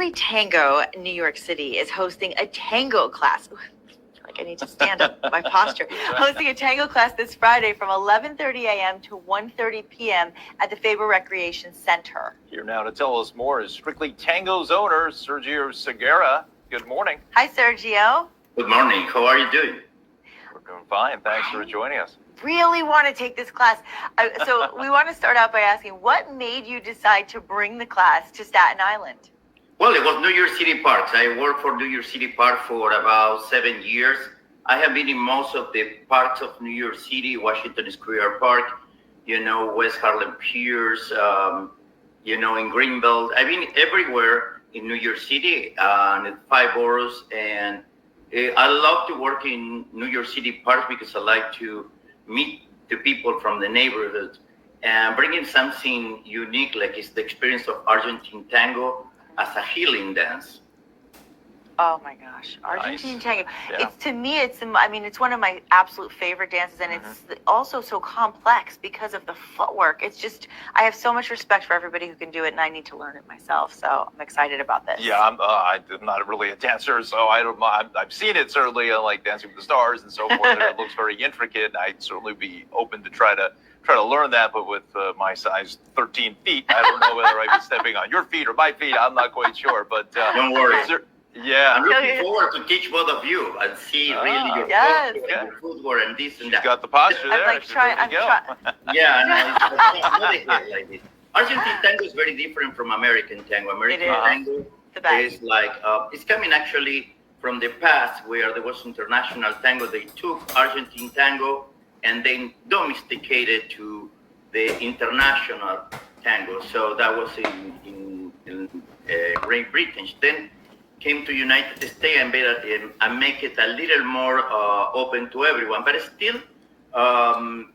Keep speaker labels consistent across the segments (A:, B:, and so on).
A: Strictly Tango, New York City, is hosting a tango class. Ooh, I feel like I need to stand up my posture. Hosting a tango class this Friday from 11:30 a.m. to 1:30 p.m. at the Faber Recreation Center.
B: Here now to tell us more is Strictly Tango's owner, Sergio Segura. Good morning.
A: Hi, Sergio.
C: Good morning. How are you doing?
B: We're doing fine. Thanks for joining us.
A: Really want to take this class. So we want to start out by asking, what made you decide to bring the class to Staten Island?
C: Well, it was New York City Parks. I worked for New York City Park for about 7 years. I have been in most of the parks of New York City, Washington Square Park, West Harlem Piers, in Greenbelt. I've been everywhere in New York City and in 5 boroughs. And I love to work in New York City Parks because I like to meet the people from the neighborhood and bringing something unique, like it's the experience of Argentine tango as a healing dance.
A: Oh my gosh, Argentine tango.
B: Yeah.
A: It's one of my absolute favorite dances, and it's also so complex because of the footwork. It's just, I have so much respect for everybody who can do it, and I need to learn it myself. So I'm excited about this.
B: Yeah, I'm not really a dancer, so I've seen it certainly, like Dancing with the Stars and so forth. And it looks very intricate. I'd certainly be open to try to learn that, but with my size 13 feet, I don't know whether I'd be stepping on your feet or my feet. I'm not quite sure, but
C: don't worry.
B: Yeah,
C: I'm looking forward to teach both of you and see really your posture and your footwork and this and that.
B: She's got the posture there.
A: I'm trying.
C: Yeah, no, like this. Argentine tango is very different from American tango. American tango is like, it's coming actually from the past where there was international tango. They took Argentine tango and then domesticated to the international tango. So that was in Great Britain. Then came to United States and make it a little more open to everyone. But still,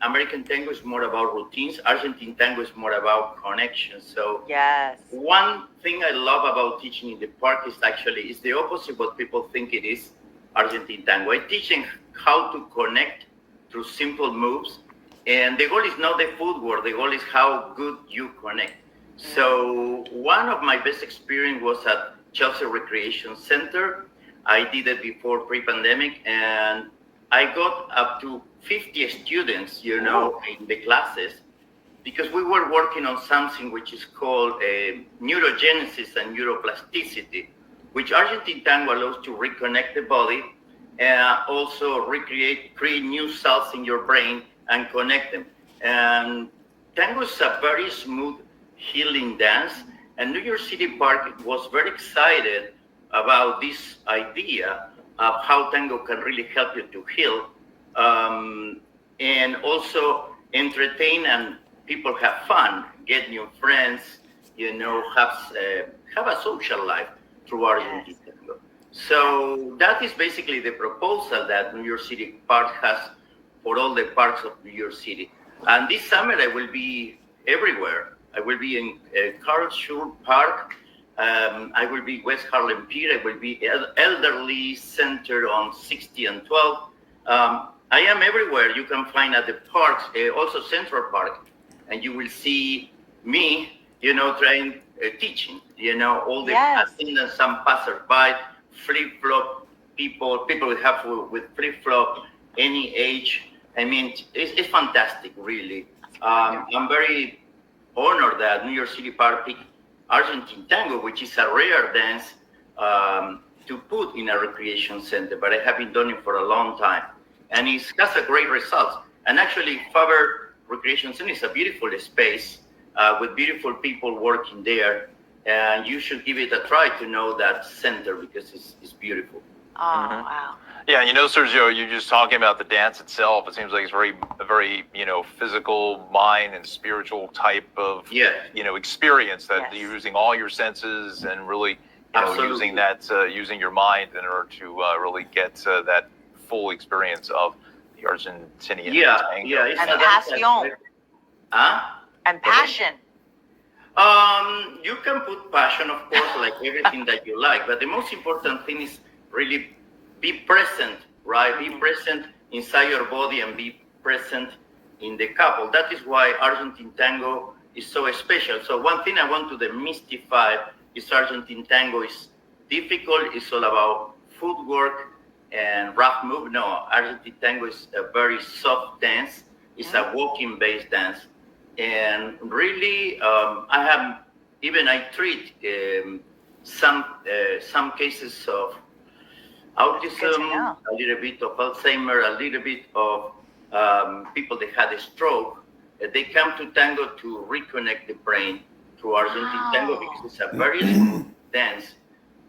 C: American tango is more about routines. Argentine tango is more about connection. So
A: yes,
C: one thing I love about teaching in the park is the opposite what people think it is. Argentine tango. I teach them how to connect through simple moves, and the goal is not the footwork. The goal is how good you connect. So one of my best experience was at Faber Recreation Center. I did it before pre-pandemic, and I got up to 50 students, in the classes, because we were working on something which is called neurogenesis and neuroplasticity, which Argentine tango allows to reconnect the body and also create new cells in your brain and connect them. And tango is a very smooth healing dance. And New York City Park was very excited about this idea of how tango can really help you to heal, and also entertain and people have fun, get new friends, have a social life through Argentine tango. So that is basically the proposal that New York City Park has for all the parks of New York City. And this summer I will be everywhere. I will be in Carl Schur Park. I will be West Harlem Pier. I will be Elderly Center on 60 and 12. I am everywhere. You can find at the parks, also Central Park, and you will see me, trying teaching. All the attendants, some passerby, flip-flop people who have with flip-flop, any age. I mean, it's fantastic, really. I'm very honored that New York City Park picked Argentine tango, which is a rare dance, to put in a recreation center, but I have been doing it for a long time, and it has a great results. And actually, Faber Recreation Center is a beautiful space with beautiful people working there, and you should give it a try to know that center because it's beautiful.
A: Oh, wow.
B: Yeah, Sergio, you're just talking about the dance itself. It seems like it's a very, physical, mind and spiritual type of, experience that you're using all your senses and really, using your mind in order to really get that full experience of the Argentinian tango.
C: And
A: passion. And passion.
C: You can put passion, of course, like everything that you like, but the most important thing is really be present, right? Be present inside your body and be present in the couple. That is why Argentine tango is so special. So one thing I want to demystify This Argentine tango is difficult. It's all about footwork and rough move. No, Argentine tango is a very soft dance. It's a walking-based dance. And really, I treat some cases of autism, a little bit of Alzheimer, a little bit of people that had a stroke. They come to tango to reconnect the brain through Argentine tango because it's a very smooth dance.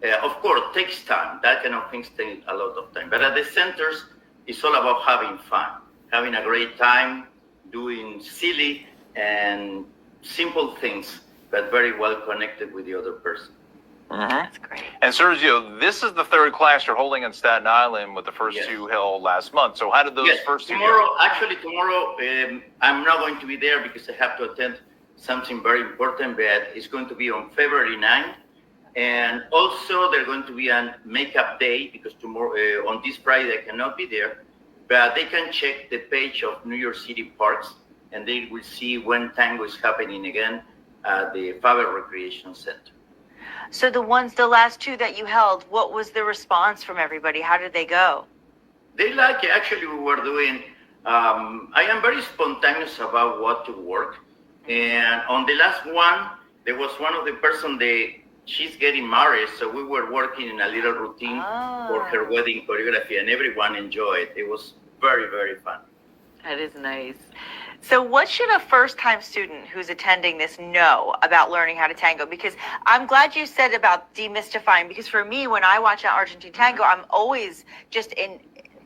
C: Of course, it takes time. That kind of things take a lot of time. But at the centers, it's all about having fun, having a great time, doing silly and simple things, but very well connected with the other person.
A: That's great.
B: And Sergio, this is the third class you're holding in Staten Island, with the first two held last month. So how did those first two
C: go? Actually, tomorrow, I'm not going to be there because I have to attend something very important, but it's going to be on February 9th. And also, there's going to be a makeup day because tomorrow, on this Friday, I cannot be there. But they can check the page of New York City Parks, and they will see when tango is happening again at the Faber Recreation Center.
A: So the last two that you held, what was the response from everybody? How did they go?
C: They like it. Actually, we were doing, I am very spontaneous about what to work. And on the last one, there was one of the person, she's getting married. So we were working in a little routine for her wedding choreography, and everyone enjoyed it. It was very, very fun.
A: That is nice. So what should a first-time student who's attending this know about learning how to tango? Because I'm glad you said about demystifying, because for me, when I watch an Argentine tango, I'm always just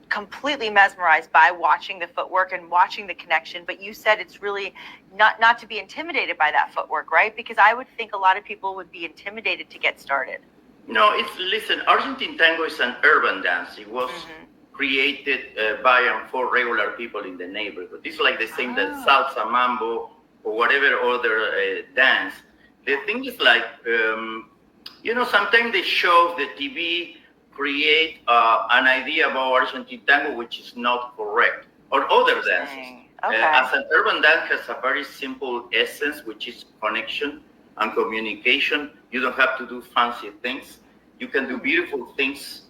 A: completely mesmerized by watching the footwork and watching the connection. But you said it's really not to be intimidated by that footwork, right? Because I would think a lot of people would be intimidated to get started.
C: No, listen, Argentine tango is an urban dance. It was created by and for regular people in the neighborhood. It's like the same that salsa, mambo, or whatever other dance. The thing is like, sometimes the shows, the TV create an idea about Argentine tango which is not correct, or other dances. As an urban dance has a very simple essence, which is connection and communication. You don't have to do fancy things. You can do beautiful things,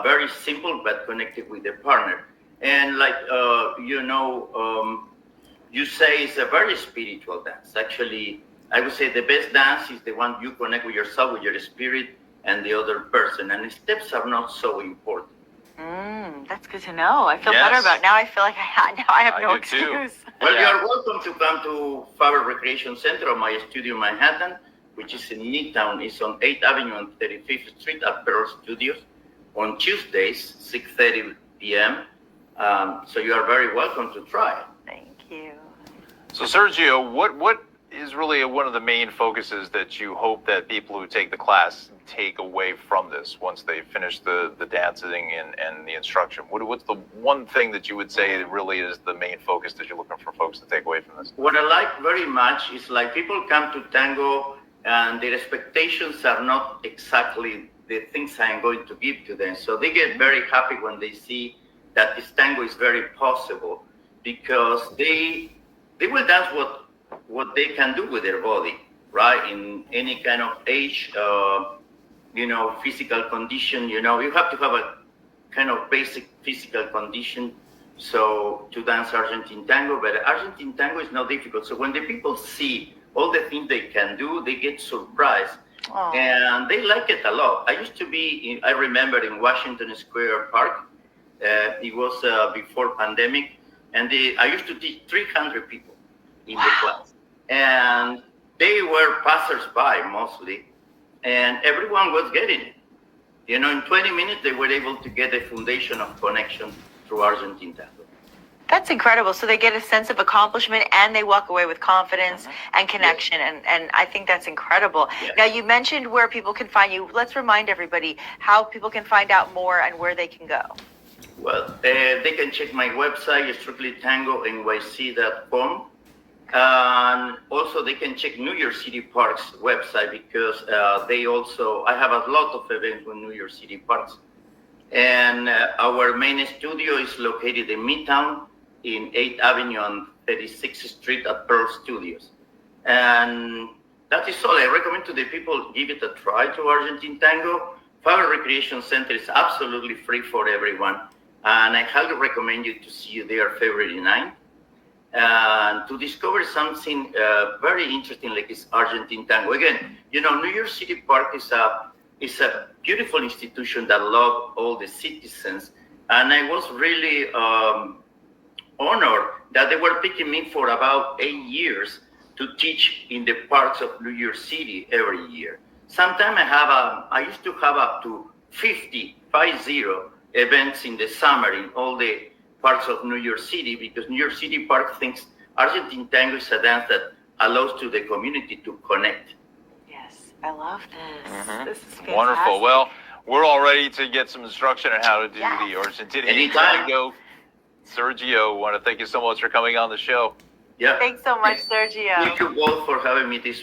C: very simple, but connected with the partner. And like, you say it's a very spiritual dance. Actually, I would say the best dance is the one you connect with yourself, with your spirit, and the other person. And the steps are not so important.
A: That's good to know. I feel better about it. Now I feel like I have no excuse.
B: Too.
C: Well, you're welcome to come to Faber Recreation Center, or my studio in Manhattan, which is in Midtown. It's on 8th Avenue and 35th Street at Pearl Studios on Tuesdays, 6:30 p.m. So you are very welcome to try.
A: Thank you.
B: So Sergio, what is really one of the main focuses that you hope that people who take the class take away from this once they finish the dancing and the instruction? What's the one thing that you would say that really is the main focus that you're looking for folks to take away from this?
C: What I like very much is like people come to tango and their expectations are not exactly the things I am going to give to them. So they get very happy when they see that this tango is very possible, because they will dance what they can do with their body, right? In any kind of age, physical condition, you have to have a kind of basic physical condition so to dance Argentine tango. But Argentine tango is not difficult. So when the people see all the things they can do, they get surprised. And they like it a lot. I used to be, I remember in Washington Square Park, it was before pandemic, and I used to teach 300 people in the class. And they were passers-by mostly, and everyone was getting it. In 20 minutes, they were able to get a foundation of connection through Argentine tango.
A: That's incredible. So they get a sense of accomplishment and they walk away with confidence and connection. And I think that's incredible. Yes. Now, you mentioned where people can find you. Let's remind everybody how people can find out more and where they can go.
C: Well, they can check my website, strictlytango.nyc.com. And also they can check New York City Parks website, because I have a lot of events with New York City Parks. And our main studio is located in Midtown in 8th Avenue and 36th Street at Pearl Studios. And that is all. I recommend to the people, give it a try to Argentine Tango. Faber Recreation Center is absolutely free for everyone. And I highly recommend you to see you there February 9th. And to discover something very interesting like this Argentine Tango. Again, you know, New York City Park is a beautiful institution that loves all the citizens. And I was really honored that they were picking me for about 8 years to teach in the parks of New York City every year. Sometimes I used to have up to 50 events in the summer in all the parts of New York City, because New York City Park thinks Argentine Tango is a dance that allows to the community to connect.
A: Yes, I love this.
B: Mhm.
A: This is fantastic.
B: Wonderful. Well, we're all ready to get some instruction on how to do
A: Yes.
B: the Argentinian
C: Anytime.
B: Tango. Sergio, want to thank you so much for coming on the show.
C: Yeah.
A: Thanks so much, Sergio.
C: Thank you both for having me this